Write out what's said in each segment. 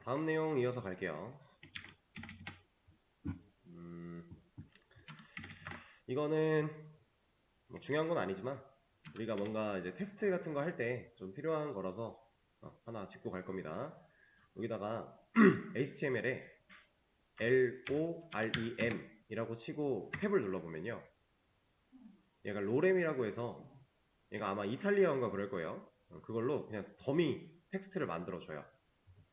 다음 내용 이어서 갈게요. 이거는 뭐 중요한 건 아니지만 우리가 뭔가 이제 테스트 같은 거 할 때 좀 필요한 거라서 하나 짚고 갈 겁니다. 여기다가 HTML에 LOREM 이라고 치고 탭을 눌러보면요, 얘가 로렘이라고 해서 얘가 아마 이탈리아어인가 그럴 거예요. 그걸로 그냥 더미 텍스트를 만들어줘요.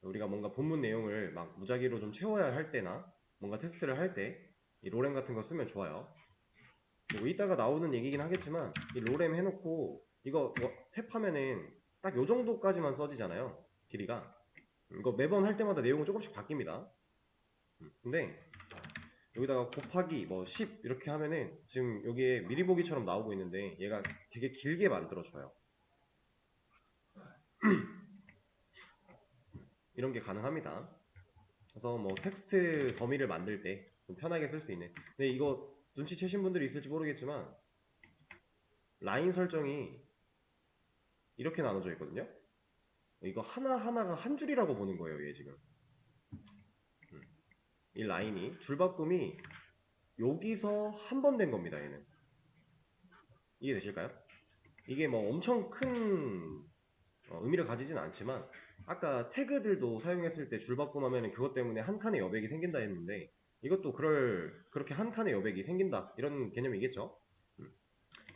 우리가 뭔가 본문 내용을 막 무작위로 좀 채워야 할 때나 뭔가 테스트를 할 때 이 로렘 같은 거 쓰면 좋아요. 그리고 이따가 나오는 얘기긴 하겠지만 이 로렘 해놓고 이거 탭하면은 딱 요 정도까지만 써지잖아요, 길이가. 이거 매번 할 때마다 내용은 조금씩 바뀝니다. 근데 여기다가 곱하기 뭐 10 이렇게 하면은 지금 여기에 미리 보기처럼 나오고 있는데 얘가 되게 길게 만들어줘요. 이런 게 가능합니다. 그래서 뭐 텍스트 더미를 만들 때 좀 편하게 쓸 수 있는. 근데 이거 눈치채신 분들이 있을지 모르겠지만 라인 설정이 이렇게 나눠져 있거든요. 이거 하나하나가 한 줄이라고 보는 거예요, 얘 지금. 이 라인이 줄바꿈이 여기서 한 번 된 겁니다, 얘는. 이해되실까요? 이게 뭐 엄청 큰 의미를 가지진 않지만 아까 태그들도 사용했을 때 줄바꿈하면 그것 때문에 한 칸의 여백이 생긴다 했는데 이것도 그렇게 한 칸의 여백이 생긴다 이런 개념이겠죠.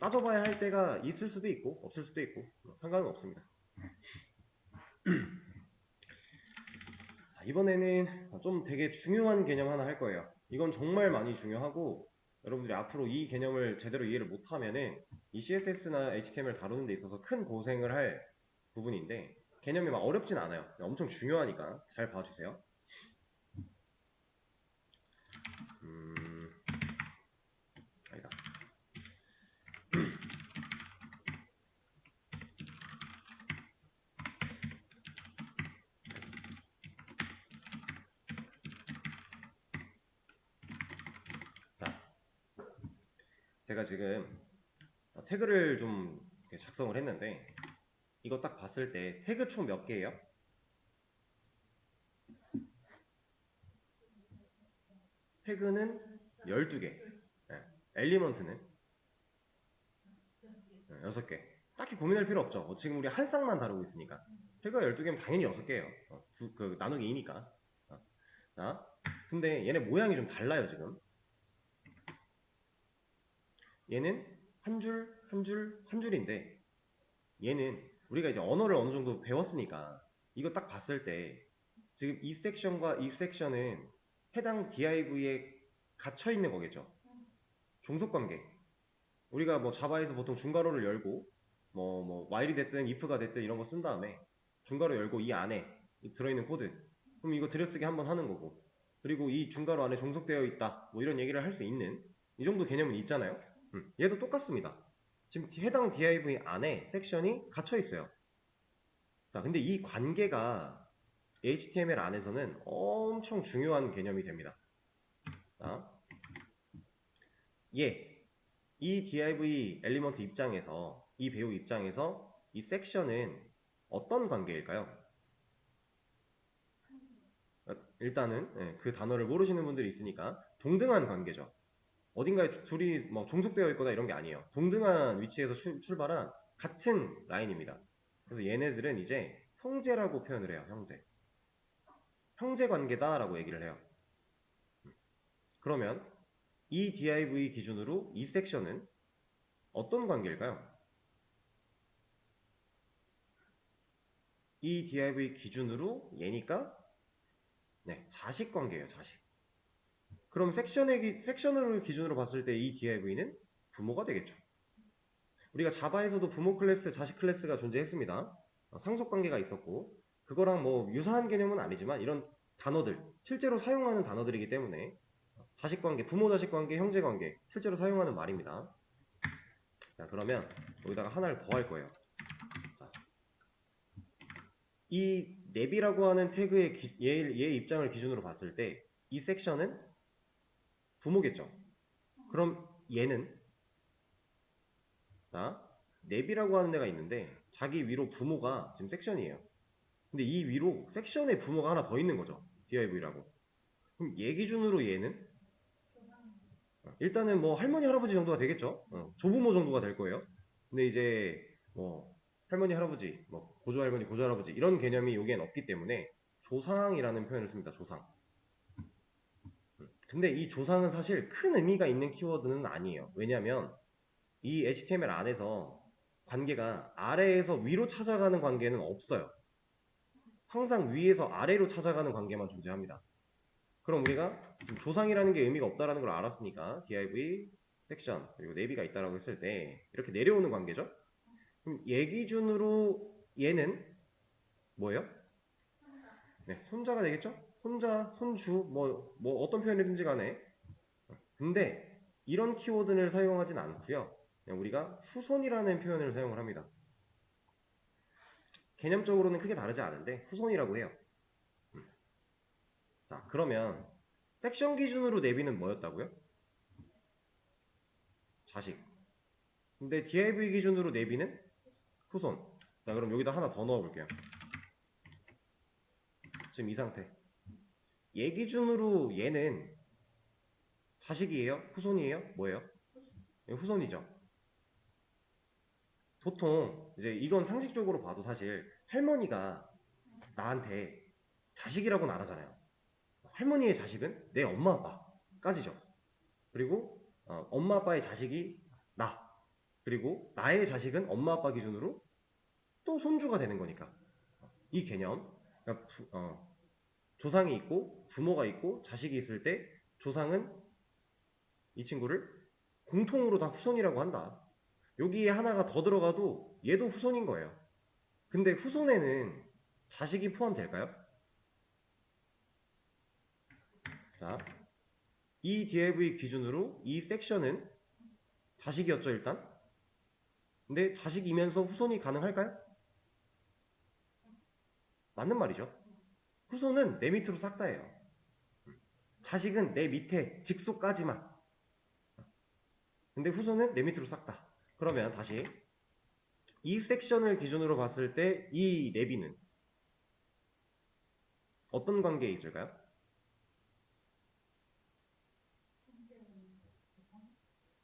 따져봐야 할 때가 있을 수도 있고 없을 수도 있고 상관은 없습니다. 자, 이번에는 좀 되게 중요한 개념 하나 할 거예요. 이건 정말 많이 중요하고 여러분들이 앞으로 이 개념을 제대로 이해를 못하면은 이 CSS나 HTML 다루는 데 있어서 큰 고생을 할 부분인데 개념이 막 어렵진 않아요. 엄청 중요하니까 잘 봐주세요. 아니다. 자, 제가 지금 태그를 좀 작성을 했는데 이거 딱 봤을 때 태그 총 몇 개예요? 태그는 12개. 엘리먼트는 6개. 딱히 고민할 필요 없죠. 지금 우리 한 쌍만 다루고 있으니까. 태그가 12개면 당연히 6개예요. 나누기 2니까. 자, 근데 얘네 모양이 좀 달라요, 지금. 얘는 한 줄, 한 줄, 한 줄인데 얘는 우리가 이제 언어를 어느 정도 배웠으니까 이거 딱 봤을 때 지금 이 섹션과 이 섹션은 해당 div에 갇혀 있는 거겠죠. 종속 관계. 우리가 뭐 자바에서 보통 중괄호를 열고 뭐 while이 됐든 if가 됐든 이런 거 쓴 다음에 중괄호 열고 이 안에 들어있는 코드, 그럼 이거 들여쓰기 한번 하는 거고, 그리고 이 중괄호 안에 종속되어 있다 뭐 이런 얘기를 할 수 있는 이 정도 개념은 있잖아요. 얘도 똑같습니다. 지금 해당 div 안에 섹션이 갇혀 있어요. 자, 근데 이 관계가 HTML 안에서는 엄청 중요한 개념이 됩니다. 자, 이 div 엘리먼트 입장에서, 이 배우 입장에서 이 섹션은 어떤 관계일까요? 일단은 그 단어를 모르시는 분들이 있으니까 동등한 관계죠. 어딘가에 둘이 뭐 종속되어 있거나 이런 게 아니에요. 동등한 위치에서 출발한 같은 라인입니다. 그래서 얘네들은 이제 형제라고 표현을 해요. 형제 관계다라고 얘기를 해요. 그러면 이 div 기준으로 이 섹션은 어떤 관계일까요? 이 div 기준으로 얘니까 자식 관계예요. 자식. 그럼 섹션을 기준으로 봤을 때 이 div는 부모가 되겠죠. 우리가 자바에서도 부모 클래스, 자식 클래스가 존재했습니다. 상속 관계가 있었고 그거랑 뭐 유사한 개념은 아니지만 이런 단어들, 실제로 사용하는 단어들이기 때문에 자식 관계, 부모 자식 관계, 형제 관계 실제로 사용하는 말입니다. 자, 그러면 여기다가 하나를 더 할 거예요. 자, 이 랩이라고 하는 태그의 얘 입장을 기준으로 봤을 때 이 섹션은 부모겠죠. 그럼 얘는 자, 랩이라고 하는 데가 있는데 자기 위로 부모가 지금 섹션이에요. 근데 이 위로 섹션의 부모가 하나 더 있는 거죠. div라고. 그럼 얘 기준으로 얘는 일단은 뭐 할머니 할아버지 정도가 되겠죠. 조부모 정도가 될 거예요. 근데 이제 뭐 할머니 할아버지, 뭐 고조 할머니 고조 할아버지 이런 개념이 여기엔 없기 때문에 조상이라는 표현을 씁니다. 조상. 근데 이 조상은 사실 큰 의미가 있는 키워드는 아니에요. 왜냐하면 이 HTML 안에서 관계가 아래에서 위로 찾아가는 관계는 없어요. 항상 위에서 아래로 찾아가는 관계만 존재합니다. 그럼 우리가 지금 조상이라는 게 의미가 없다라는 걸 알았으니까 div 섹션 그리고 내비가 있다라고 했을 때 이렇게 내려오는 관계죠. 그럼 얘 기준으로 얘는 뭐예요? 네, 손자가 되겠죠? 손자, 손주 뭐 어떤 표현이든지 간에. 근데 이런 키워드를 사용하진 않고요. 그냥 우리가 후손이라는 표현을 사용을 합니다. 개념적으로는 크게 다르지 않은데 후손이라고 해요. 자, 그러면 섹션 기준으로 내비는 뭐였다고요? 자식. 근데 div 기준으로 내비는 후손. 자, 그럼 여기다 하나 더 넣어볼게요. 지금 이 상태. 얘 기준으로 얘는 자식이에요? 후손이에요? 뭐예요? 후손이죠. 보통 이제 이건 상식적으로 봐도 사실 할머니가 나한테 자식이라고는 안 하잖아요. 할머니의 자식은 내 엄마 아빠까지죠. 그리고 엄마 아빠의 자식이 나. 그리고 나의 자식은 엄마 아빠 기준으로 또 손주가 되는 거니까. 이 개념. 그러니까 조상이 있고 부모가 있고 자식이 있을 때 조상은 이 친구를 공통으로 다 후손이라고 한다. 여기에 하나가 더 들어가도 얘도 후손인 거예요. 근데 후손에는 자식이 포함될까요? 자, 이 div 기준으로 이 섹션은 자식이었죠, 일단. 근데 자식이면서 후손이 가능할까요? 맞는 말이죠. 후손은 내 밑으로 싹 다예요. 자식은 내 밑에 직속까지만. 근데 후손은 내 밑으로 싹 다. 그러면 다시 이 섹션을 기준으로 봤을 때 이 내비는 어떤 관계에 있을까요?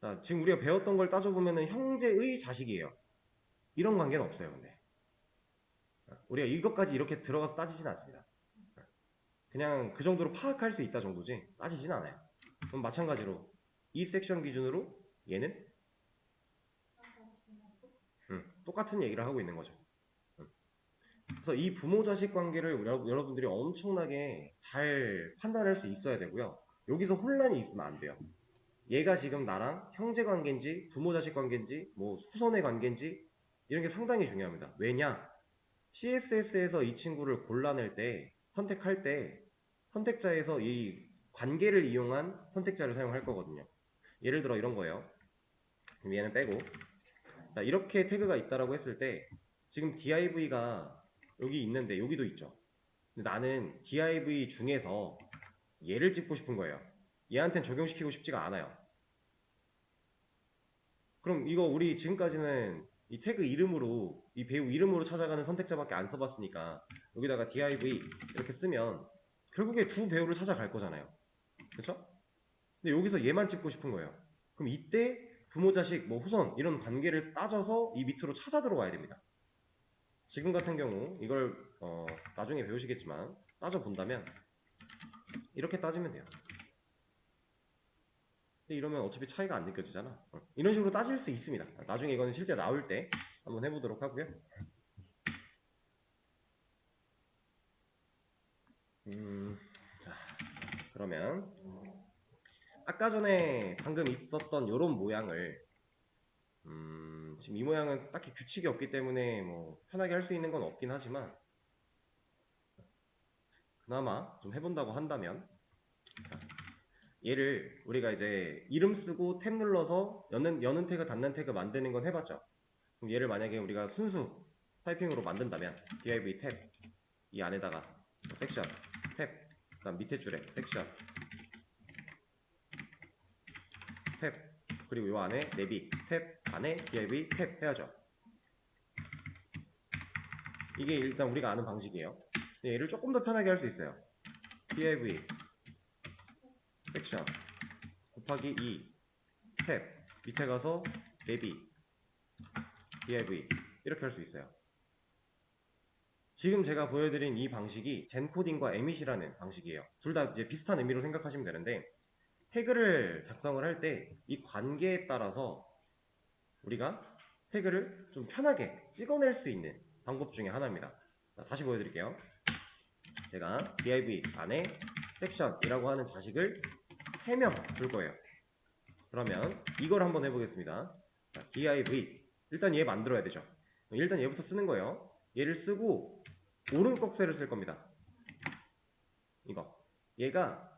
자, 지금 우리가 배웠던 걸 따져보면 형제의 자식이에요. 이런 관계는 없어요, 근데. 우리가 이것까지 이렇게 들어가서 따지진 않습니다. 그냥 그 정도로 파악할 수 있다 정도지 따지진 않아요. 그럼 마찬가지로 이 섹션 기준으로 얘는 똑같은 얘기를 하고 있는 거죠. 그래서 이 부모 자식 관계를 여러분들이 엄청나게 잘 판단할 수 있어야 되고요. 여기서 혼란이 있으면 안 돼요. 얘가 지금 나랑 형제 관계인지 부모 자식 관계인지 뭐 후손의 관계인지 이런 게 상당히 중요합니다. 왜냐? CSS에서 이 친구를 골라낼 때 선택할 때 선택자에서 이 관계를 이용한 선택자를 사용할 거거든요. 예를 들어 이런 거예요. 그럼 얘는 빼고 자, 이렇게 태그가 있다라고 했을 때 지금 div가 여기 있는데 여기도 있죠. 근데 나는 div 중에서 얘를 찍고 싶은 거예요. 얘한텐 적용시키고 싶지가 않아요. 그럼 이거 우리 지금까지는 이 태그 이름으로 이 배우 이름으로 찾아가는 선택자밖에 안 써봤으니까 여기다가 div 이렇게 쓰면 결국에 두 배우를 찾아갈 거잖아요. 그렇죠? 근데 여기서 얘만 찍고 싶은 거예요. 그럼 이때 부모 자식 뭐 후손 이런 관계를 따져서 이 밑으로 찾아 들어와야 됩니다. 지금 같은 경우 이걸 나중에 배우시겠지만 따져 본다면 이렇게 따지면 돼요. 근데 이러면 어차피 차이가 안 느껴지잖아. 이런 식으로 따질 수 있습니다. 나중에 이거는 실제 나올 때 한번 해보도록 하고요. 자, 그러면 아까 전에 방금 있었던 이런 모양을 지금 이 모양은 딱히 규칙이 없기 때문에 뭐 편하게 할 수 있는 건 없긴 하지만 그나마 좀 해본다고 한다면 자, 얘를 우리가 이제 이름 쓰고 탭 눌러서 여는 태그 닫는 태그 만드는 건 해봤죠. 그럼 얘를 만약에 우리가 순수 타이핑으로 만든다면 div 탭 이 안에다가 섹션 탭 그다음 밑에 줄에 섹션 탭 그리고 요 안에 내비 탭 안에 div 탭 해야죠. 이게 일단 우리가 아는 방식이에요. 얘를 조금 더 편하게 할 수 있어요. div 섹션 곱하기 2 탭 밑에 가서 내비 div 이렇게 할 수 있어요. 지금 제가 보여드린 이 방식이 젠코딩과 emit이라는 방식이에요. 둘 다 이제 비슷한 의미로 생각하시면 되는데 태그를 작성을 할 때 이 관계에 따라서 우리가 태그를 좀 편하게 찍어낼 수 있는 방법 중에 하나입니다. 자, 다시 보여드릴게요. 제가 div 안에 섹션이라고 하는 자식을 3명 둘 거예요. 그러면 이걸 한번 해보겠습니다. 자, div 일단 얘 만들어야 되죠. 일단 얘부터 쓰는 거예요. 얘를 쓰고 오른꺽쇠를 쓸 겁니다. 이거 얘가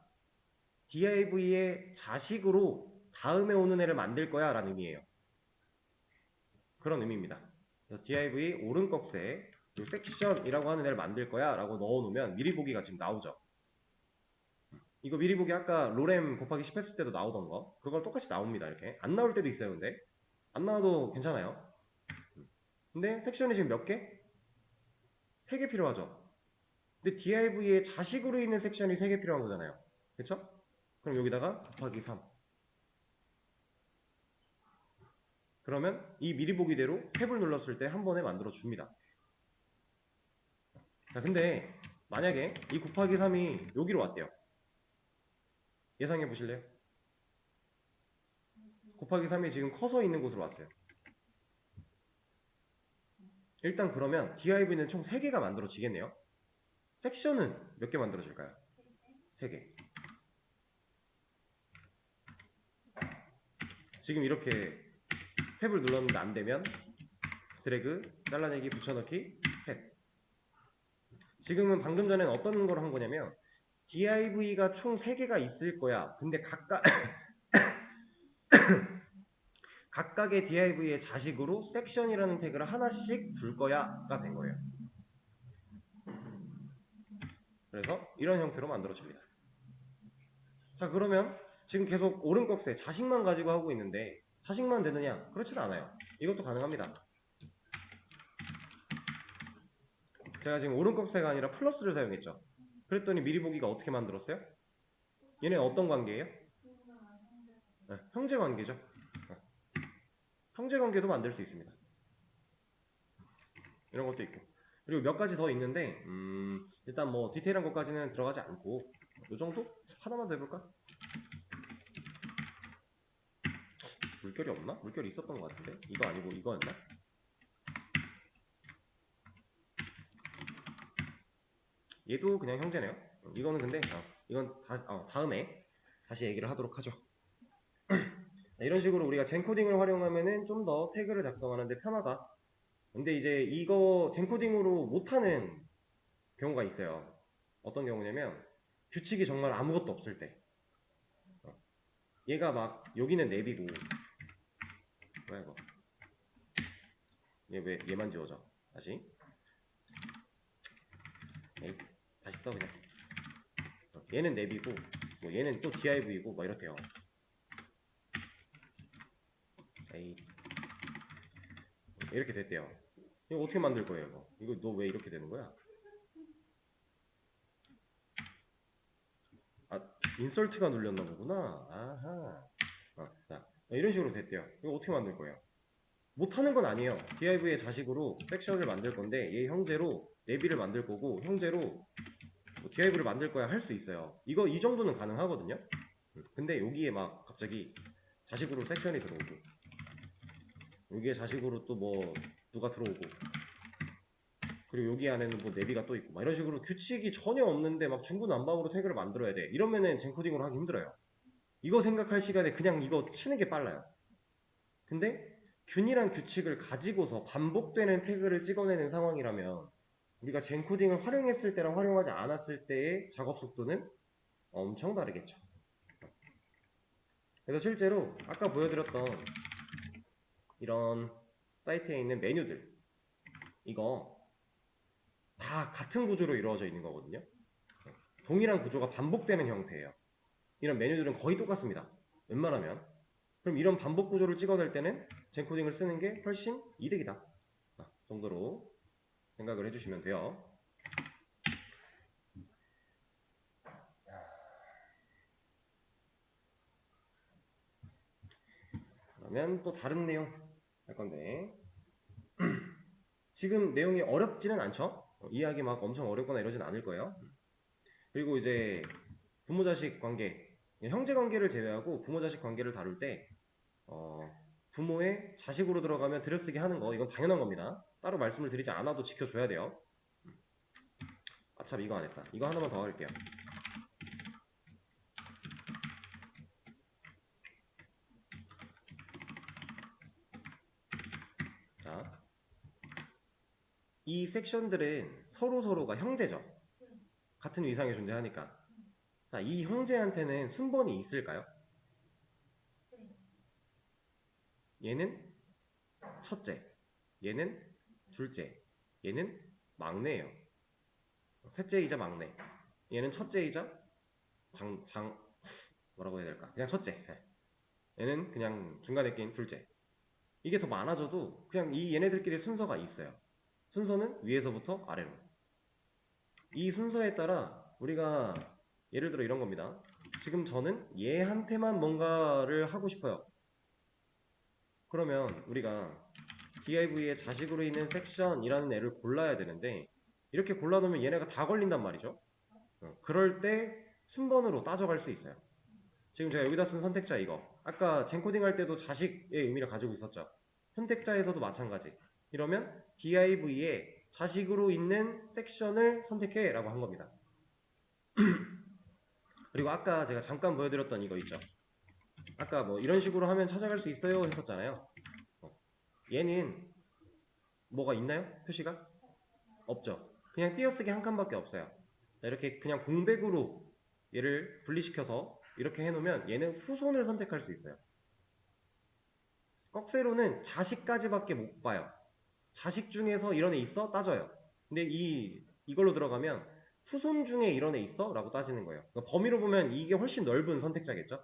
div의 자식으로 다음에 오는 애를 만들 거야 라는 의미예요. 그런 의미입니다. 그래서 div 오른꺽쇠에 섹션이라고 하는 애를 만들 거야 라고 넣어놓으면 미리 보기가 지금 나오죠. 이거 미리 보기 아까 로렘 곱하기 10 했을 때도 나오던 거 그걸 똑같이 나옵니다. 이렇게 안 나올 때도 있어요. 근데 안 나와도 괜찮아요. 근데 섹션이 지금 몇 개? 3개 필요하죠. 근데 div의 자식으로 있는 섹션이 3개 필요한 거잖아요. 그쵸? 그럼 여기다가 곱하기 3 그러면 이 미리 보기대로 탭을 눌렀을 때 한 번에 만들어 줍니다. 자, 근데 만약에 이 곱하기 3이 여기로 왔대요. 예상해 보실래요? 곱하기 3이 지금 커서 있는 곳으로 왔어요. 일단 그러면 div는 총 3개가 만들어지겠네요. 섹션은 몇 개 만들어질까요? 3개. 지금 이렇게 탭을 눌렀는데 안 되면 드래그, 잘라내기, 붙여넣기, 탭. 지금은 방금 전에는 어떤 걸 한 거냐면 div가 총 3개가 있을 거야. 근데 각각의 div의 자식으로 섹션이라는 태그를 하나씩 둘 거야가 된 거예요. 그래서 이런 형태로 만들어집니다. 자, 그러면 지금 계속 오른꺽쇠 자식만 가지고 하고 있는데 자식만 되느냐? 그렇지는 않아요. 이것도 가능합니다. 제가 지금 오른꺽쇠가 아니라 플러스를 사용했죠. 그랬더니 미리 보기가 어떻게 만들었어요? 얘네 어떤 관계예요? 네, 형제 관계죠. 네. 형제 관계도 만들 수 있습니다. 이런 것도 있고. 그리고 몇 가지 더 있는데 일단 뭐 디테일한 것까지는 들어가지 않고 이 정도? 하나만 더 해볼까? 물결이 없나? 물결이 있었던 것 같은데? 이거 아니고 이거였나? 얘도 그냥 형제네요. 이거는 근데 이건 다음에 다시 얘기를 하도록 하죠. 이런 식으로 우리가 젠코딩을 활용하면은 좀 더 태그를 작성하는데 편하다. 근데 이제 이거 젠코딩으로 못하는 경우가 있어요. 어떤 경우냐면 규칙이 정말 아무것도 없을 때 얘가 막 여기는 냅이고 뭐야 이거 얘 왜 얘만 지워져 다시 에이, 다시 써 그냥 얘는 냅이고 뭐 얘는 또 div이고 뭐 이렇대요. 에이 이렇게 됐대요. 이거 어떻게 만들 거예요 이거 너 왜 이렇게 되는 거야? 아 인설트가 눌렸나 보구나. 아하 자, 이런 식으로 됐대요. 이거 어떻게 만들 거예요? 못하는 건 아니에요. div의 자식으로 섹션을 만들 건데 얘 형제로 내비를 만들 거고 형제로 뭐 div를 만들 거야 할 수 있어요. 이거 이 정도는 가능하거든요. 근데 여기에 막 갑자기 자식으로 섹션이 들어오고 여기에 자식으로 또 뭐 누가 들어오고 그리고 여기 안에는 뭐 내비가 또 있고 막 이런 식으로 규칙이 전혀 없는데 막 중구난방으로 태그를 만들어야 돼. 이러면은 젠코딩으로 하기 힘들어요. 이거 생각할 시간에 그냥 이거 치는 게 빨라요. 근데 균이란 규칙을 가지고서 반복되는 태그를 찍어내는 상황이라면 우리가 젠코딩을 활용했을 때랑 활용하지 않았을 때의 작업 속도는 엄청 다르겠죠. 그래서 실제로 아까 보여드렸던 이런 사이트에 있는 메뉴들 이거 다 같은 구조로 이루어져 있는 거거든요. 동일한 구조가 반복되는 형태예요. 이런 메뉴들은 거의 똑같습니다. 웬만하면. 그럼 이런 반복 구조를 찍어낼 때는 젠코딩을 쓰는 게 훨씬 이득이다. 정도로 생각을 해주시면 돼요. 그러면 또 다른 내용 할 건데 지금 내용이 어렵지는 않죠? 이해하기 막 엄청 어렵거나 이러진 않을 거예요. 그리고 이제 부모-자식 관계, 형제 관계를 제외하고 부모-자식 관계를 다룰 때 부모의 자식으로 들어가면 들여쓰기 하는 거 이건 당연한 겁니다. 따로 말씀을 드리지 않아도 지켜줘야 돼요. 아참 이거 안 했다. 이거 하나만 더 할게요. 자, 이 섹션들은 서로서로가 형제죠. 같은 위상에 존재하니까. 자, 이 형제한테는 순번이 있을까요? 얘는 첫째, 얘는 둘째, 얘는 막내예요. 셋째이자 막내. 얘는 첫째이자 뭐라고 해야 될까? 그냥 첫째. 얘는 그냥 중간에 낀 둘째. 이게 더 많아져도 그냥 이 얘네들끼리 순서가 있어요. 순서는 위에서부터 아래로. 이 순서에 따라 우리가 예를 들어 이런 겁니다. 지금 저는 얘한테만 뭔가를 하고 싶어요. 그러면 우리가 DIV의 자식으로 있는 섹션이라는 애를 골라야 되는데 이렇게 골라놓으면 얘네가 다 걸린단 말이죠. 그럴 때 순번으로 따져갈 수 있어요. 지금 제가 여기다 쓴 선택자 이거 아까 젠코딩 할 때도 자식의 의미를 가지고 있었죠. 선택자에서도 마찬가지. 이러면 div의 자식으로 있는 섹션을 선택해 라고 한 겁니다. 그리고 아까 제가 잠깐 보여드렸던 이거 있죠. 아까 뭐 이런 식으로 하면 찾아갈 수 있어요 했었잖아요. 얘는 뭐가 있나요? 표시가? 없죠. 그냥 띄어쓰기 한 칸밖에 없어요. 이렇게 그냥 공백으로 얘를 분리시켜서 이렇게 해놓으면 얘는 후손을 선택할 수 있어요. 꺽쇠로는 자식까지밖에 못 봐요. 자식 중에서 이런 애 있어? 따져요. 근데 이걸로 들어가면 후손 중에 이런 애 있어? 라고 따지는 거예요. 그러니까 범위로 보면 이게 훨씬 넓은 선택자겠죠?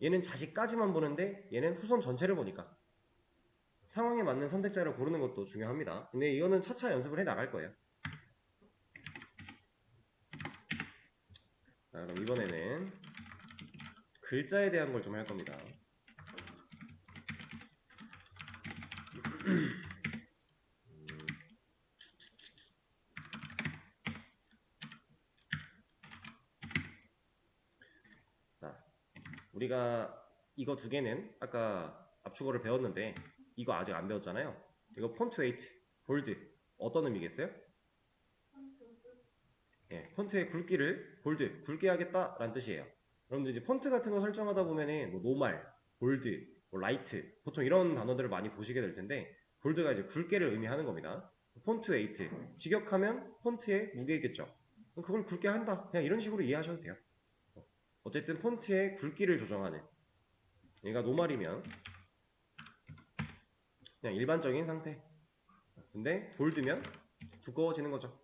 얘는 자식까지만 보는데 얘는 후손 전체를 보니까 상황에 맞는 선택자를 고르는 것도 중요합니다. 근데 이거는 차차 연습을 해 나갈 거예요. 자, 그럼 이번에는 글자에 대한 걸 좀 할 겁니다. 자, 우리가 이거 두 개는 아까 압축어를 배웠는데 이거 아직 안 배웠잖아요. 이거 폰트 웨이트, 볼드 어떤 의미겠어요? 예, 폰트의 굵기를 볼드, 굵게 하겠다라는 뜻이에요. 여러분들 이제 폰트 같은 거 설정하다 보면은 뭐 노말, 볼드, 뭐 라이트 보통 이런 단어들을 많이 보시게 될 텐데 볼드가 이제 굵게를 의미하는 겁니다. 폰트 웨이트, 직역하면 폰트의 무게겠죠. 그걸 굵게 한다. 그냥 이런 식으로 이해하셔도 돼요. 어쨌든 폰트의 굵기를 조정하는 얘가 노말이면 그냥 일반적인 상태. 근데 볼드면 두꺼워지는 거죠.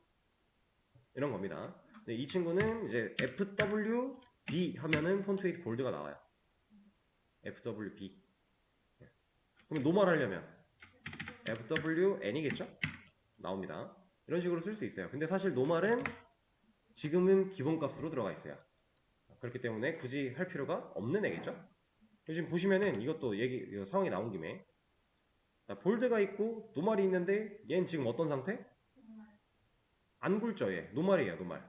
이런 겁니다. 네, 이 친구는 이제 FWB 하면은 폰트 웨이트 볼드가 나와요. FWB. 그럼 노멀 하려면 FWN이겠죠? 나옵니다. 이런 식으로 쓸 수 있어요. 근데 사실 노멀은 지금은 기본값으로 들어가 있어요. 그렇기 때문에 굳이 할 필요가 없는 애겠죠? 지금 보시면은 이것도 상황이 나온 김에 자, 볼드가 있고 노멀이 있는데 얘는 지금 어떤 상태? 안 굵죠, 얘. 노멀이에요, 노멀.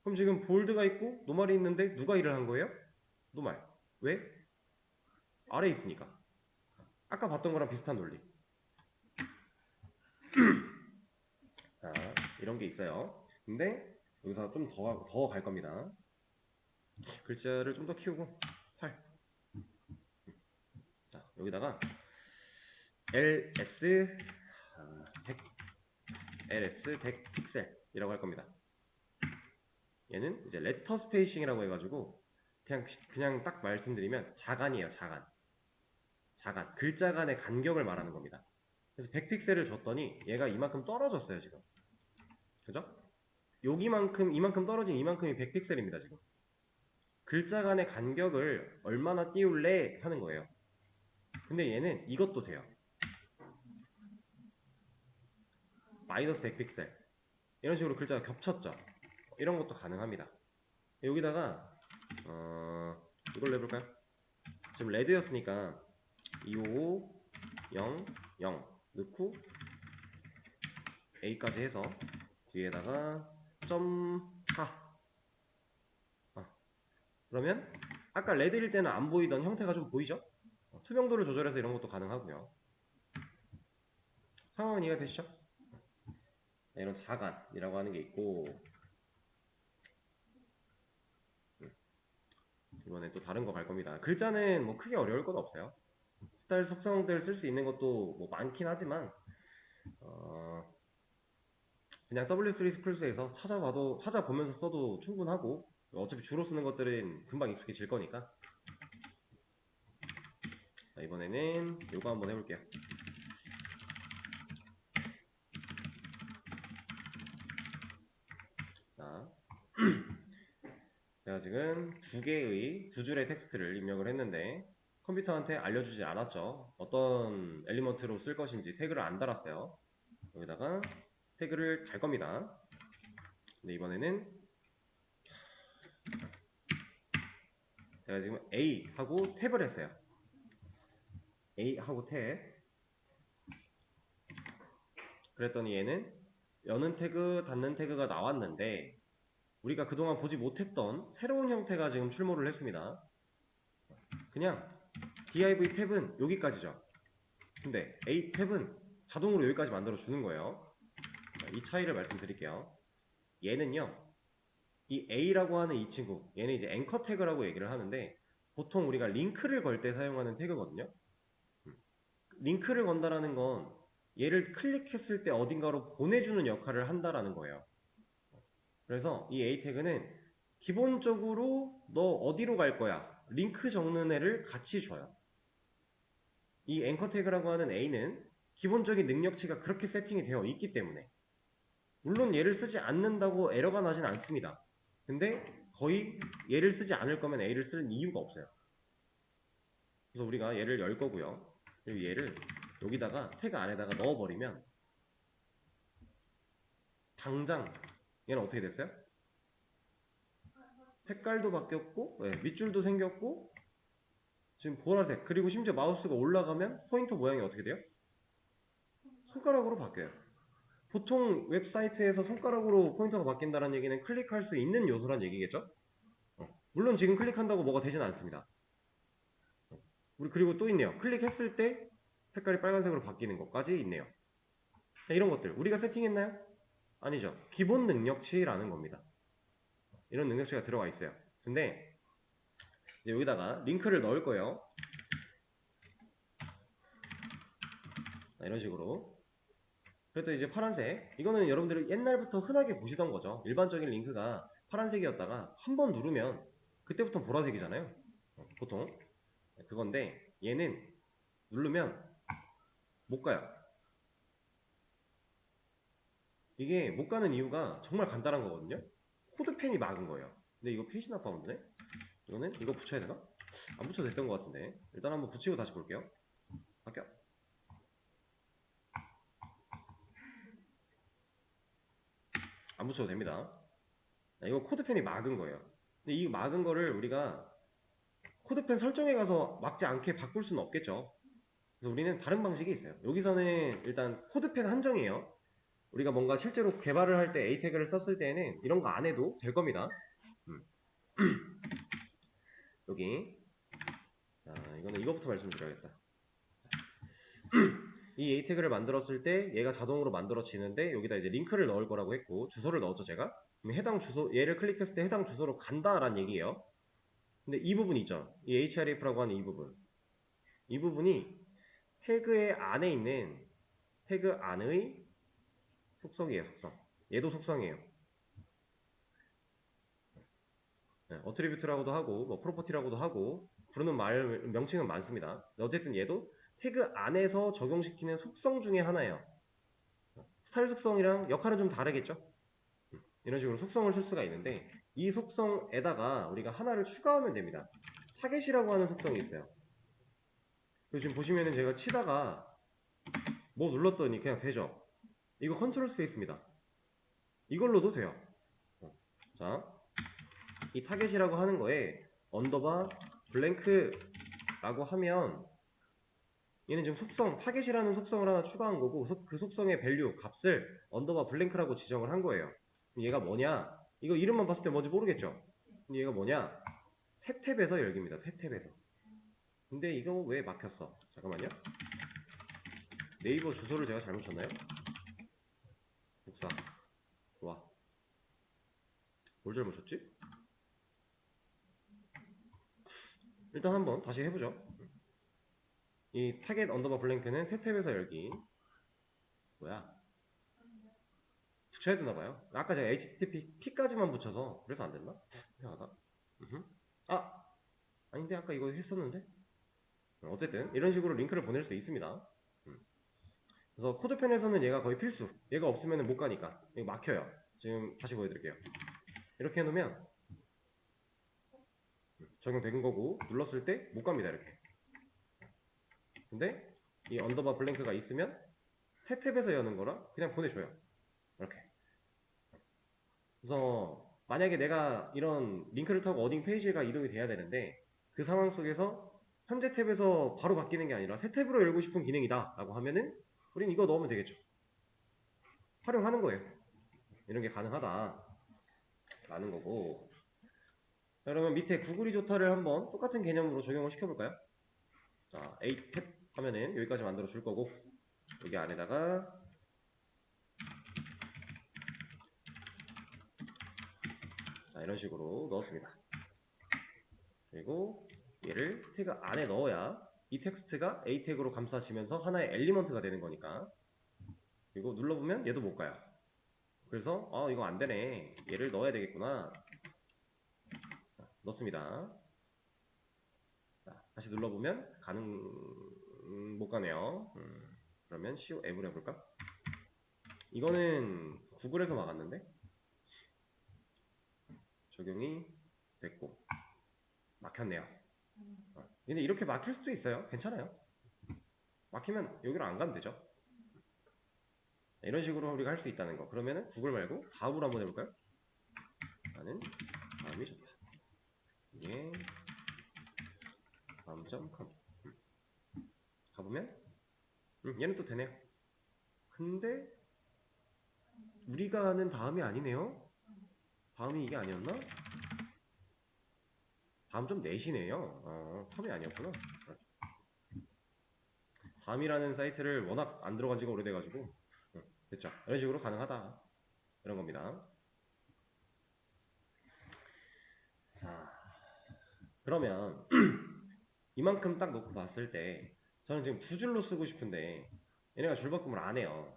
그럼 지금 볼드가 있고 노멀이 있는데 누가 일을 한 거예요? 노멀. 왜? 아래에 있으니까. 아까 봤던 거랑 비슷한 논리. 자, 이런 게 있어요. 근데 여기서 좀 더 갈 겁니다. 글자를 좀 더 키우고 8. 자, 여기다가 LS 100 LS 100 픽셀이라고 할 겁니다. 얘는 이제 레터 스페이싱이라고 해가지고 그냥 딱 말씀드리면 자간이에요. 자간. 글자 간의 간격을 말하는 겁니다. 그래서 100픽셀을 줬더니 얘가 이만큼 떨어졌어요, 지금. 그죠? 이만큼 떨어진 이만큼이 100픽셀입니다, 지금. 글자 간의 간격을 얼마나 띄울래 하는 거예요. 근데 얘는 이것도 돼요. 마이너스 100픽셀 이런 식으로 글자가 겹쳤죠. 이런 것도 가능합니다. 여기다가 이걸로 해볼까요? 지금 레드였으니까 255 0 0 넣고 A까지 해서 뒤에다가 .4 그러면 아까 레드일 때는 안 보이던 형태가 좀 보이죠? 투명도를 조절해서 이런 것도 가능하고요. 상황은 이해가 되시죠? 이런 자간이라고 하는 게 있고 이번에 또 다른 거 갈 겁니다. 글자는 뭐 크게 어려울 건 없어요. 스타일 속성들 쓸 수 있는 것도 뭐 많긴 하지만 그냥 W3 스플스에서 찾아보면서 써도 충분하고 어차피 주로 쓰는 것들은 금방 익숙해질 거니까. 자, 이번에는 요거 한번 해볼게요. 자, 제가 지금 두 줄의 텍스트를 입력을 했는데 컴퓨터한테 알려주지 않았죠. 어떤 엘리먼트로 쓸 것인지 태그를 안 달았어요. 여기다가 태그를 달 겁니다. 근데 이번에는 제가 지금 A 하고 탭을 했어요. A 하고 탭. 그랬더니 얘는 여는 태그, 닫는 태그가 나왔는데 우리가 그동안 보지 못했던 새로운 형태가 지금 출몰을 했습니다. 그냥 div 탭은 여기까지죠. 근데 A 탭은 자동으로 여기까지 만들어 주는 거예요. 이 차이를 말씀드릴게요. 얘는요, 이 A라고 하는 이 친구, 얘는 이제 앵커 태그라고 얘기를 하는데 보통 우리가 링크를 걸 때 사용하는 태그거든요. 링크를 건다라는 건 얘를 클릭했을 때 어딘가로 보내주는 역할을 한다라는 거예요. 그래서 이 A 태그는 기본적으로 너 어디로 갈 거야? 링크 적는 애를 같이 줘요. 이 앵커 태그라고 하는 A는 기본적인 능력치가 그렇게 세팅이 되어 있기 때문에 물론 얘를 쓰지 않는다고 에러가 나진 않습니다. 근데 거의 얘를 쓰지 않을 거면 A를 쓸 이유가 없어요. 그래서 우리가 얘를 열 거고요. 그리고 얘를 여기다가 태그 안에다가 넣어버리면 당장 얘는 어떻게 됐어요? 색깔도 바뀌었고 밑줄도 생겼고 지금 보라색 그리고 심지어 마우스가 올라가면 포인터 모양이 어떻게 돼요? 손가락으로 바뀌어요. 보통 웹사이트에서 손가락으로 포인터가 바뀐다는 얘기는 클릭할 수 있는 요소란 얘기겠죠? 물론 지금 클릭한다고 뭐가 되진 않습니다. 우리 그리고 또 있네요. 클릭했을 때 색깔이 빨간색으로 바뀌는 것까지 있네요. 이런 것들 우리가 세팅했나요? 아니죠. 기본 능력치라는 겁니다. 이런 능력치가 들어가 있어요. 근데 이제 여기다가 링크를 넣을 거예요. 이런 식으로. 그래도 이제 파란색. 이거는 여러분들이 옛날부터 흔하게 보시던 거죠. 일반적인 링크가 파란색이었다가 한번 누르면 그때부터 보라색이잖아요. 보통. 그건데 얘는 누르면 못 가요. 이게 못 가는 이유가 정말 간단한 거거든요. 코드펜이 막은 거예요. 근데 이거 페이지나 파운드네? 이거는 이거 붙여야 되나? 안 붙여도 됐던 것 같은데. 일단 한번 붙이고 다시 볼게요. 바뀌어. 안 붙여도 됩니다. 이거 코드펜이 막은 거예요. 근데 이 막은 거를 우리가 코드펜 설정에 가서 막지 않게 바꿀 수는 없겠죠. 그래서 우리는 다른 방식이 있어요. 여기서는 일단 코드펜 한정이에요. 우리가 뭔가 실제로 개발을 할 때 A 태그를 썼을 때는 이런 거 안 해도 될 겁니다. 여기 자, 이거는 이거부터 말씀드려야겠다. 이 A 태그를 만들었을 때 얘가 자동으로 만들어지는데 여기다 이제 링크를 넣을 거라고 했고 주소를 넣었죠 제가. 그럼 해당 주소 얘를 클릭했을 때 해당 주소로 간다라는 얘기예요. 근데 이 부분 있죠. 이 href라고 하는 이 부분. 이 부분이 태그의 안에 있는 태그 안의 속성이에요. 속성. 얘도 속성이에요. 어트리뷰트라고도 하고 뭐 프로퍼티라고도 하고 부르는 명칭은 많습니다. 어쨌든 얘도 태그 안에서 적용시키는 속성 중에 하나예요. 스타일 속성이랑 역할은 좀 다르겠죠? 이런 식으로 속성을 쓸 수가 있는데 이 속성에다가 우리가 하나를 추가하면 됩니다. 타겟이라고 하는 속성이 있어요. 지금 보시면은 제가 치다가 뭐 눌렀더니 그냥 되죠. 이거 컨트롤 스페이스입니다. 이걸로도 돼요. 자, 이 타겟이라고 하는 거에 언더바 블랭크라고 하면 얘는 지금 속성, 타겟이라는 속성을 하나 추가한 거고 그 속성의 밸류, 값을 언더바 블랭크라고 지정을 한 거예요. 얘가 뭐냐? 이거 이름만 봤을 때 뭔지 모르겠죠? 근데 얘가 뭐냐? 새 탭에서 열기입니다. 새 탭에서. 근데 이거 왜 막혔어? 잠깐만요. 네이버 주소를 제가 잘못 쳤나요? 복사. 좋아. 뭘 잘못 쳤지? 일단 한번 다시 해보죠. 이 타겟 언더바 블랭크는 새 탭에서 열기. 뭐야? 붙여야 되나봐요. 아까 제가 HTTP까지만 붙여서 그래서 안 됐나? 이상하다. 아! 아닌데 아까 이거 했었는데? 어쨌든 이런 식으로 링크를 보낼 수 있습니다. 그래서 코드편에서는 얘가 거의 필수. 얘가 없으면 못 가니까. 이거 막혀요. 지금 다시 보여드릴게요. 이렇게 해놓으면 적용된 거고 눌렀을 때 못 갑니다. 이렇게. 근데 이 언더바 블랭크가 있으면 새 탭에서 여는 거라 그냥 보내줘요. 이렇게. 그래서 만약에 내가 이런 링크를 타고 어딩 페이지가 이동이 돼야 되는데 그 상황 속에서 현재 탭에서 바로 바뀌는 게 아니라 새 탭으로 열고 싶은 기능이다 라고 하면은 우린 이거 넣으면 되겠죠. 활용하는 거예요. 이런 게 가능하다 라는 거고. 자, 그러면 밑에 구글이 좋다를 한번 똑같은 개념으로 적용을 시켜볼까요? 자, A 탭 하면은 여기까지 만들어 줄 거고 여기 안에다가 자, 이런 식으로 넣었습니다. 그리고 얘를 태그 안에 넣어야 이 텍스트가 A 태그로 감싸지면서 하나의 엘리먼트가 되는 거니까. 그리고 눌러보면 얘도 못 가요. 그래서 이거 안 되네. 얘를 넣어야 되겠구나. 자, 넣습니다. 자, 다시 눌러보면 못 가네요. 그러면 CO 앱을 해볼까? 이거는 구글에서 막았는데 적용이 됐고 막혔네요. 근데 이렇게 막힐 수도 있어요. 괜찮아요. 막히면 여기로 안 가면 되죠. 이런 식으로 우리가 할 수 있다는 거. 그러면은 구글 말고 다음으로 한번 해볼까요? 나는 다음이 좋다. 이게 다음.com 가보면 얘는 또 되네요. 근데 우리가 아는 다음이 아니네요. 다음이 이게 아니었나? 다음 좀 내시네요. 컴이 아니었구나. 다음이라는 사이트를 워낙 안 들어간 지가 오래돼가지고 됐죠. 이런 식으로 가능하다. 이런 겁니다. 자, 그러면 이만큼 딱 놓고 봤을 때 저는 지금 두 줄로 쓰고 싶은데 얘네가 줄바꿈을 안 해요.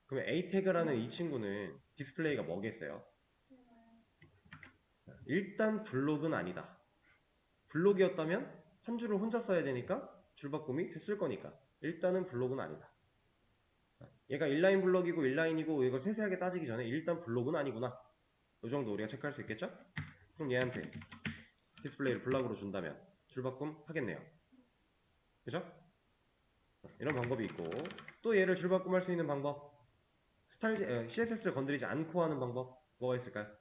그러면 A 태그라는 이 친구는 디스플레이가 뭐겠어요? 일단 블록은 아니다. 블록이었다면 한 줄을 혼자 써야 되니까 줄바꿈이 됐을 거니까 일단은 블록은 아니다. 얘가 인라인 블록이고 인라인이고 이걸 세세하게 따지기 전에 일단 블록은 아니구나. 이 정도 우리가 체크할 수 있겠죠? 그럼 얘한테 디스플레이를 블락으로 준다면 줄바꿈 하겠네요. 그죠? 이런 방법이 있고 또 얘를 줄바꿈할 수 있는 방법 CSS를 건드리지 않고 하는 방법 뭐가 있을까요?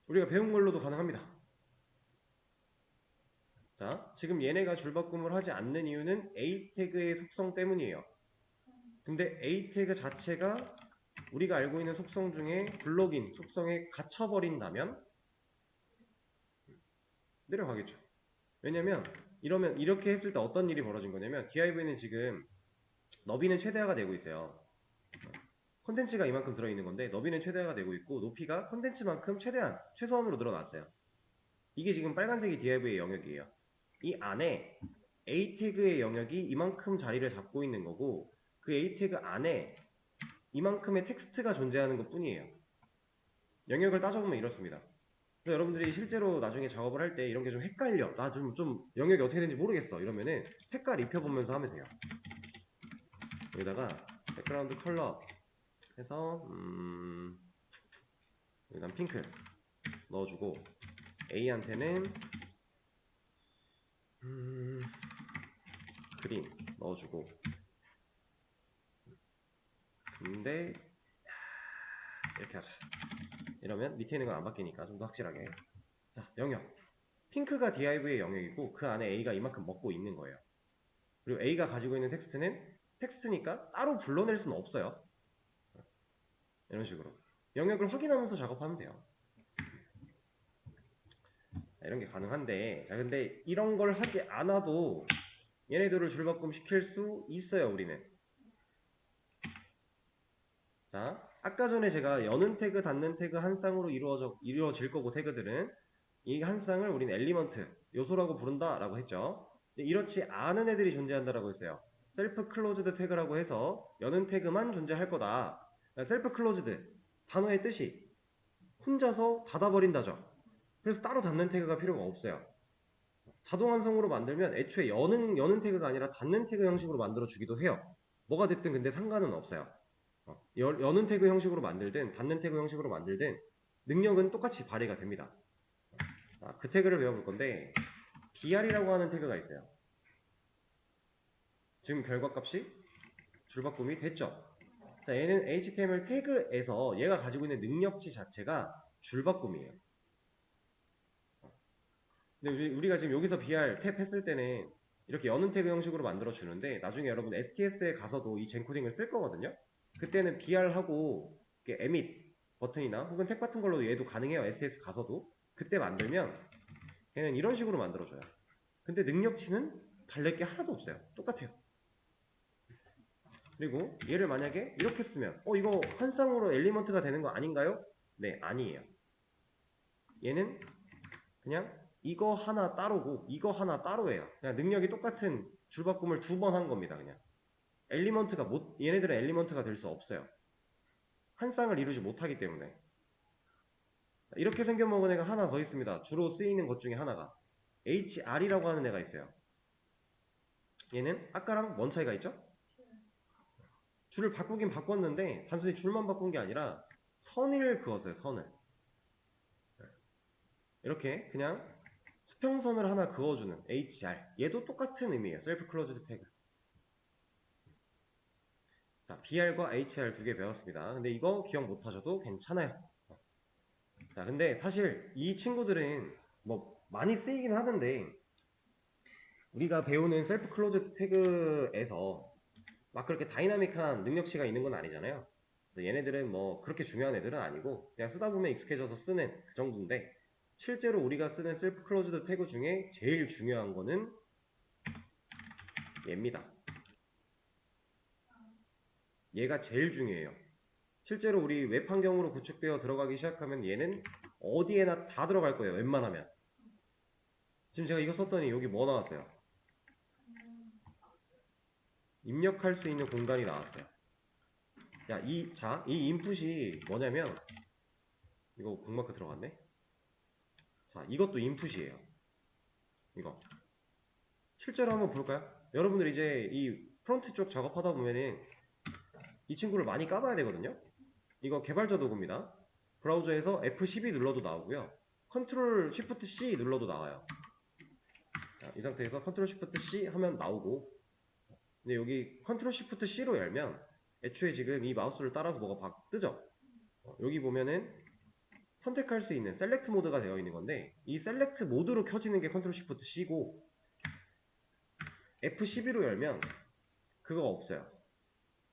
우리가 배운 걸로도 가능합니다. 자, 지금 얘네가 줄바꿈을 하지 않는 이유는 A 태그의 속성 때문이에요. 근데 A 태그 자체가 우리가 알고 있는 속성 중에 블록인 속성에 갇혀버린다면 내려가겠죠. 왜냐면 이러면 이렇게 했을 때 어떤 일이 벌어진 거냐면 DIV는 지금 너비는 최대화가 되고 있어요. 콘텐츠가 이만큼 들어있는 건데 너비는 최대화가 되고 있고 높이가 콘텐츠만큼 최대한 최소한으로 늘어났어요. 이게 지금 빨간색이 DIV의 영역이에요. 이 안에 A 태그의 영역이 이만큼 자리를 잡고 있는 거고 그 A 태그 안에 이만큼의 텍스트가 존재하는 것 뿐이에요. 영역을 따져보면 이렇습니다. 그래서 여러분들이 실제로 나중에 작업을 할 때 이런 게 좀 헷갈려. 나 좀 영역이 어떻게 되는지 모르겠어. 이러면은 색깔 입혀보면서 하면 돼요. 여기다가 백그라운드 컬러 해서 여기다 핑크 넣어주고 A한테는 스크린 넣어주고. 근데 이렇게 하자. 이러면 밑에 있는 건 안 바뀌니까 좀 더 확실하게. 자, 영역. 핑크가 div의 영역이고 그 안에 a가 이만큼 먹고 있는 거예요. 그리고 a가 가지고 있는 텍스트는 텍스트니까 따로 불러낼 수는 없어요. 이런 식으로 영역을 확인하면서 작업하면 돼요. 이런 게 가능한데, 자 근데 이런 걸 하지 않아도 얘네들을 줄바꿈 시킬 수 있어요. 우리는. 자, 아까 전에 제가 여는 태그, 닫는 태그 한 쌍으로 이루어질 거고, 태그들은 이 한 쌍을 우리는 엘리먼트, 요소라고 부른다 라고 했죠. 이렇지 않은 애들이 존재한다라고 했어요. 셀프 클로즈드 태그라고 해서 여는 태그만 존재할 거다. 셀프 클로즈드 단어의 뜻이 혼자서 닫아버린다죠. 그래서 따로 닫는 태그가 필요가 없어요. 자동 완성으로 만들면 애초에 여는 태그가 아니라 닫는 태그 형식으로 만들어 주기도 해요. 뭐가 됐든 근데 상관은 없어요. 여는 태그 형식으로 만들든 닫는 태그 형식으로 만들든 능력은 똑같이 발휘가 됩니다. 그 태그를 외워볼 건데, br이라고 하는 태그가 있어요. 지금 결과값이 줄바꿈이 됐죠. 자, 얘는 HTML 태그에서 얘가 가지고 있는 능력치 자체가 줄바꿈이에요. 근데 우리가 지금 여기서 br 탭 했을 때는 이렇게 여는 태그 형식으로 만들어 주는데, 나중에 여러분 STS에 가서도 이 젠코딩을 쓸 거거든요. 그때는 br하고 emit 버튼이나 혹은 탭 같은 걸로 얘도 가능해요. STS 가서도. 그때 만들면 얘는 이런 식으로 만들어줘요. 근데 능력치는 달랠 게 하나도 없어요. 똑같아요. 그리고 얘를 만약에 이렇게 쓰면 이거 한 쌍으로 엘리먼트가 되는 거 아닌가요? 네, 아니에요. 얘는 그냥 이거 하나 따로고 이거 하나 따로예요. 그냥 능력이 똑같은 줄바꿈을 두 번 한 겁니다. 그냥 엘리먼트가 얘네들은 엘리먼트가 될 수 없어요. 한 쌍을 이루지 못하기 때문에. 이렇게 생겨먹은 애가 하나 더 있습니다. 주로 쓰이는 것 중에 하나가 HR이라고 하는 애가 있어요. 얘는 아까랑 뭔 차이가 있죠? 줄을 바꾸긴 바꿨는데 단순히 줄만 바꾼 게 아니라 선을 그었어요. 선을. 이렇게 그냥 수평선을 하나 그어주는 HR. 얘도 똑같은 의미예요. 셀프 클로즈드 태그. 자, BR과 HR 두 개 배웠습니다. 근데 이거 기억 못하셔도 괜찮아요. 자, 근데 사실 이 친구들은 뭐 많이 쓰이긴 하는데, 우리가 배우는 셀프 클로즈드 태그에서 막 그렇게 다이나믹한 능력치가 있는 건 아니잖아요. 얘네들은 뭐 그렇게 중요한 애들은 아니고 그냥 쓰다 보면 익숙해져서 쓰는 그 정도인데, 실제로 우리가 쓰는 셀프 클로즈드 태그 중에 제일 중요한 거는 얘입니다. 얘가 제일 중요해요. 실제로 우리 웹 환경으로 구축되어 들어가기 시작하면 얘는 어디에나 다 들어갈 거예요. 웬만하면. 지금 제가 이거 썼더니 여기 뭐 나왔어요? 입력할 수 있는 공간이 나왔어요. 이 인풋이 뭐냐면, 이거 북마크 들어갔네? 자, 이것도 인풋이에요. 이거. 실제로 한번 볼까요? 여러분들 이제 이 프론트 쪽 작업하다 보면은 이 친구를 많이 까봐야 되거든요. 이거 개발자 도구입니다. 브라우저에서 F12 눌러도 나오고요. 컨트롤 쉬프트 C 눌러도 나와요. 자, 이 상태에서 컨트롤 쉬프트 C 하면 나오고, 근데 여기 컨트롤 쉬프트 C로 열면 애초에 지금 이 마우스를 따라서 뭐가 뜨죠? 여기 보면은 선택할 수 있는 셀렉트 모드가 되어 있는 건데, 이 셀렉트 모드로 켜지는 게 컨트롤 쉬프트 C고, F12로 열면 그거가 없어요.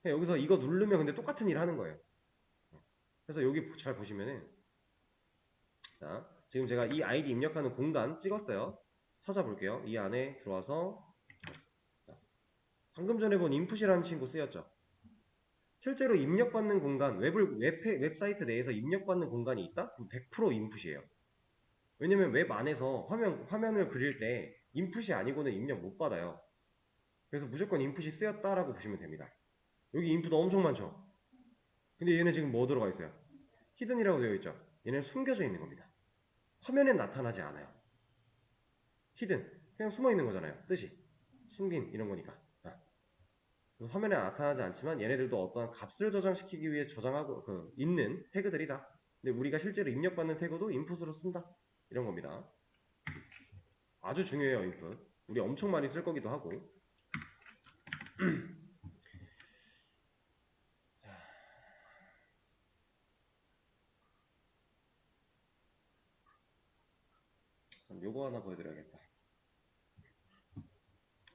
여기서 이거 누르면 근데 똑같은 일 하는 거예요. 그래서 여기 잘 보시면은, 자, 지금 제가 이 아이디 입력하는 공간 찍었어요. 찾아볼게요. 이 안에 들어와서, 자, 방금 전에 본 인풋이라는 친구 쓰였죠. 실제로 입력받는 공간, 웹사이트 내에서 입력받는 공간이 있다? 그럼 100% 인풋이에요. 왜냐면 웹 안에서 화면을 그릴 때 인풋이 아니고는 입력 못 받아요. 그래서 무조건 인풋이 쓰였다라고 보시면 됩니다. 여기 인풋 엄청 많죠? 근데 얘는 지금 뭐 들어가 있어요? 히든이라고 되어 있죠? 얘는 숨겨져 있는 겁니다. 화면에 나타나지 않아요. 히든. 그냥 숨어 있는 거잖아요. 뜻이. 숨긴 이런 거니까. 화면에 나타나지 않지만 얘네들도 어떠한 값을 저장시키기 위해 저장하고 있는 태그들이다. 근데 우리가 실제로 입력받는 태그도 인풋으로 쓴다. 이런 겁니다. 아주 중요해요, 인풋. 우리 엄청 많이 쓸 거기도 하고. 그럼 요거 하나 보여드려야겠다.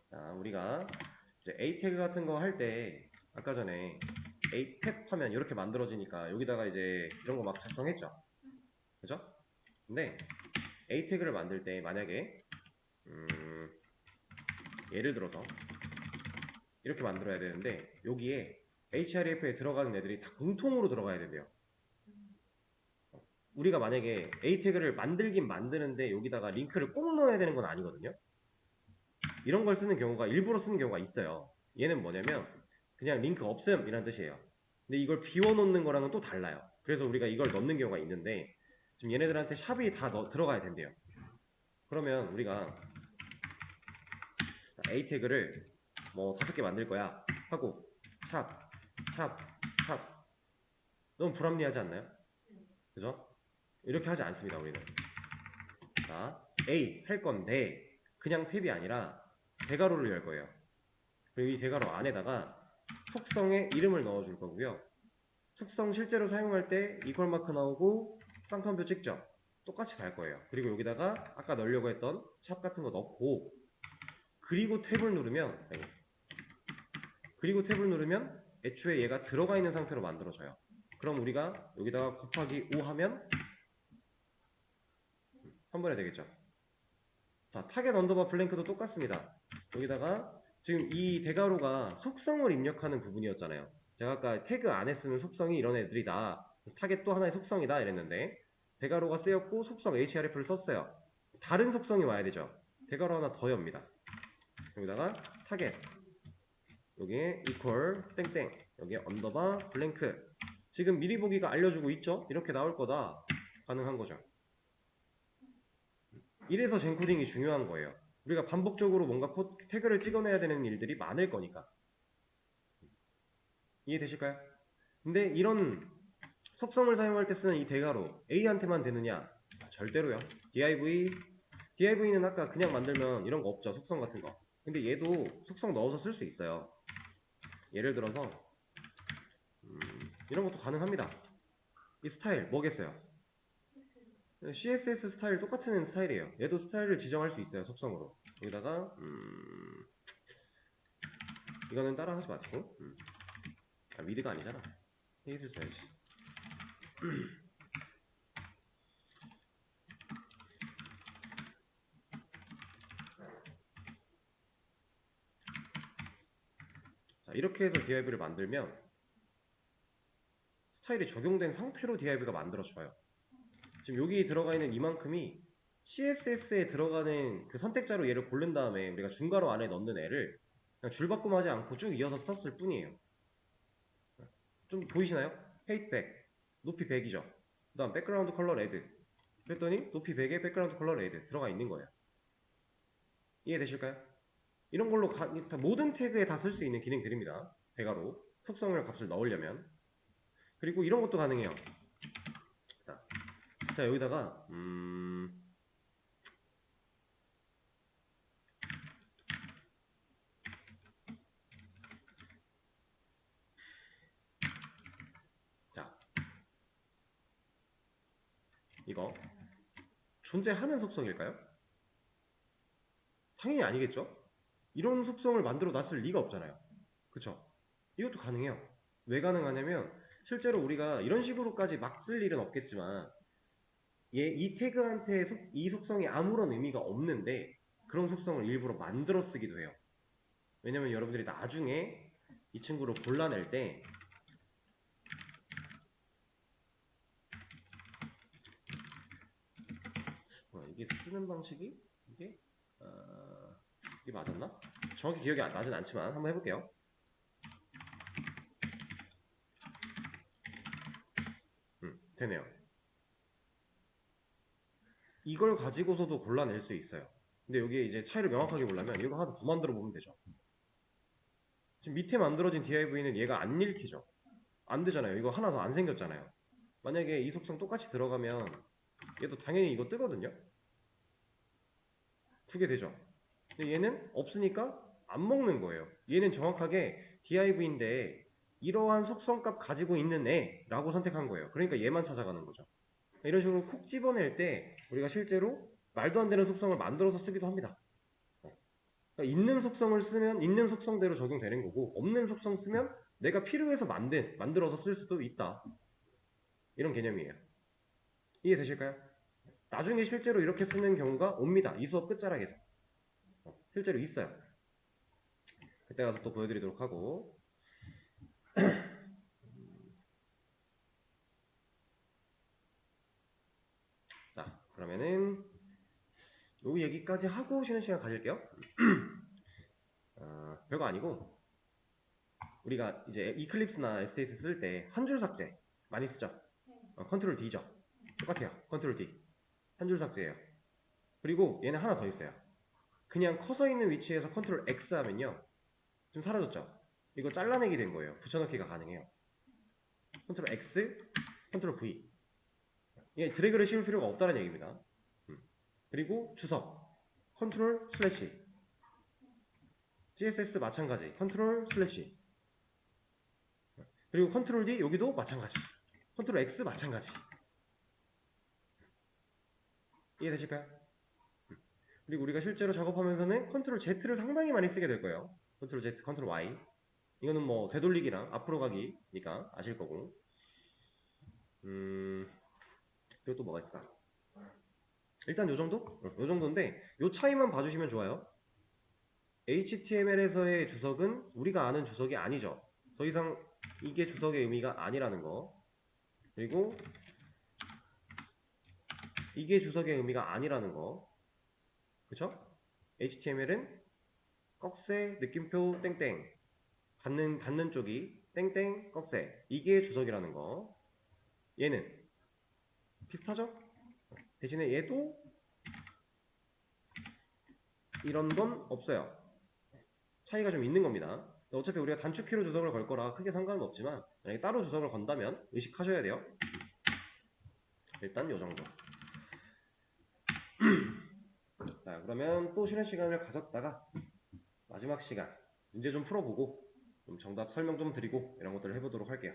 자, 우리가 이제 A 태그 같은 거 할 때 아까 전에 A 탭 하면 이렇게 만들어지니까 여기다가 이제 이런 거 막 작성했죠. 그죠? 근데 A 태그를 만들 때 만약에 예를 들어서 이렇게 만들어야 되는데 여기에 href에 들어가는 애들이 다 공통으로 들어가야 된대요. 우리가 만약에 A 태그를 만들긴 만드는데 여기다가 링크를 꼭 넣어야 되는 건 아니거든요. 이런 걸 쓰는 경우가 일부러 쓰는 경우가 있어요. 얘는 뭐냐면 그냥 링크 없음 이란 뜻이에요. 근데 이걸 비워놓는 거랑은 또 달라요. 그래서 우리가 이걸 넣는 경우가 있는데 지금 얘네들한테 샵이 다 들어가야 된대요. 그러면 우리가 A 태그를 뭐 5개 만들 거야 하고 샵, 샵, 샵 너무 불합리하지 않나요? 그죠? 이렇게 하지 않습니다 우리는. 자, A 할 건데 그냥 탭이 아니라 대괄호를 열 거예요. 그리고 이 대괄호 안에다가 속성에 이름을 넣어줄 거고요. 속성 실제로 사용할 때 이퀄 마크 나오고 쌍텀표 찍죠. 똑같이 갈 거예요. 그리고 여기다가 아까 넣으려고 했던 샵 같은 거 넣고 그리고 탭을 누르면 애초에 얘가 들어가 있는 상태로 만들어져요. 그럼 우리가 여기다가 곱하기 5 하면 한 번에 되겠죠. 자, 타겟 언더바 블랭크도 똑같습니다. 여기다가 지금 이 대괄호가 속성을 입력하는 부분이었잖아요. 제가 아까 태그 안에 쓰는 속성이 이런 애들이다. 타겟 또 하나의 속성이다 이랬는데 대괄호가 쓰였고 속성 href를 썼어요. 다른 속성이 와야 되죠. 대괄호 하나 더 엽니다. 여기다가 타겟 여기에 equal 땡땡 여기에 언더바 블랭크 지금 미리 보기가 알려주고 있죠? 이렇게 나올 거다. 가능한 거죠. 이래서 젠코딩이 중요한 거예요. 우리가 반복적으로 뭔가 태그를 찍어내야 되는 일들이 많을 거니까. 이해되실까요? 근데 이런 속성을 사용할 때 쓰는 이 대괄호 A한테만 되느냐? 절대로요. DIV는 아까 그냥 만들면 이런 거 없죠. 속성 같은 거. 근데 얘도 속성 넣어서 쓸 수 있어요. 예를 들어서 이런 것도 가능합니다. 이 스타일 뭐겠어요? CSS 스타일 똑같은 스타일이에요. 얘도 스타일을 지정할 수 있어요. 속성으로. 여기다가 이거는 따라 하지 마시고 미드가 아니잖아. 헤이즐 써야지. 자, 이렇게 해서 DIV를 만들면 스타일이 적용된 상태로 DIV가 만들어져요. 지금 여기 들어가 있는 이만큼이 CSS에 들어가는 그 선택자로 얘를 고른 다음에 우리가 중괄호 안에 넣는 애를 그냥 줄바꿈하지 않고 쭉 이어서 썼을 뿐이에요. 좀 보이시나요? 헤이트 100 높이 100이죠. 그 다음 백그라운드 컬러 레드 그랬더니 높이 100에 백그라운드 컬러 레드 들어가 있는 거예요. 이해되실까요? 이런 걸로 모든 태그에 다 쓸 수 있는 기능들입니다. 대괄호 속성을 값을 넣으려면 그리고 이런 것도 가능해요. 자 여기다가 자 이거 존재하는 속성일까요? 당연히 아니겠죠? 이런 속성을 만들어 놨을 리가 없잖아요. 그쵸? 이것도 가능해요. 왜 가능하냐면 실제로 우리가 이런 식으로까지 막 쓸 일은 없겠지만 이 태그한테 이 속성이 아무런 의미가 없는데 그런 속성을 일부러 만들어 쓰기도 해요. 왜냐면 여러분들이 나중에 이 친구를 골라낼 때 이게 쓰는 방식이 이게 이게 맞았나? 정확히 기억이 나진 않지만 한번 해볼게요. 되네요. 이걸 가지고서도 골라낼 수 있어요. 근데 여기에 이제 차이를 명확하게 보려면 이거 하나 더 만들어 보면 되죠. 지금 밑에 만들어진 DIV는 얘가 안 읽히죠. 안 되잖아요. 이거 하나 더 안 생겼잖아요. 만약에 이 속성 똑같이 들어가면 얘도 당연히 이거 뜨거든요. 두 개 되죠. 근데 얘는 없으니까 안 먹는 거예요. 얘는 정확하게 div인데 이러한 속성값 가지고 있는 애라고 선택한 거예요. 그러니까 얘만 찾아가는 거죠. 이런 식으로 콕 집어낼 때 우리가 실제로 말도 안 되는 속성을 만들어서 쓰기도 합니다. 그러니까 있는 속성을 쓰면 있는 속성대로 적용되는 거고, 없는 속성 쓰면 내가 필요해서 만들어서 쓸 수도 있다. 이런 개념이에요. 이해되실까요? 나중에 실제로 이렇게 쓰는 경우가 옵니다. 이 수업 끝자락에서. 실제로 있어요. 그때 가서 또 보여드리도록 하고. 자, 그러면은 요 얘기까지 하고 쉬는 시간 가질게요. 별거 아니고, 우리가 이제 이클립스나 STS 쓸 때 한 줄 삭제 많이 쓰죠. 컨트롤 D죠. 똑같아요. 컨트롤 D. 한 줄 삭제예요. 그리고 얘는 하나 더 있어요. 그냥 커서 있는 위치에서 컨트롤 X 하면요, 좀 사라졌죠. 이거 잘라내기 된 거예요. 붙여넣기가 가능해요. 컨트롤 X, 컨트롤 V. 이게 드래그를 씌울 필요가 없다는 얘기입니다. 그리고 주석, 컨트롤 슬래시. CSS 마찬가지, 컨트롤 슬래시. 그리고 컨트롤 D 여기도 마찬가지. 컨트롤 X 마찬가지. 이해되실까요? 그리고 우리가 실제로 작업하면서는 컨트롤 Z를 상당히 많이 쓰게 될 거예요. 컨트롤 Z, 컨트롤 Y. 이거는 뭐 되돌리기랑 앞으로 가기니까 아실 거고. 그리고 또 뭐가 있을까? 일단 요 정도? 요 정도인데 요 차이만 봐주시면 좋아요. HTML에서의 주석은 우리가 아는 주석이 아니죠. 더 이상 이게 주석의 의미가 아니라는 거. 그리고 이게 주석의 의미가 아니라는 거. 그쵸? HTML은 꺽쇠, 느낌표, 땡땡. 닫는 쪽이 땡땡, 꺽쇠. 이게 주석이라는 거. 얘는 비슷하죠? 대신에 얘도 이런 건 없어요. 차이가 좀 있는 겁니다. 어차피 우리가 단축키로 주석을 걸 거라 크게 상관은 없지만 만약에 따로 주석을 건다면 의식하셔야 돼요. 일단 요 정도. 자, 그러면 또 쉬는 시간을 가졌다가 마지막 시간 문제 좀 풀어보고 좀 정답 설명 좀 드리고 이런 것들을 해보도록 할게요.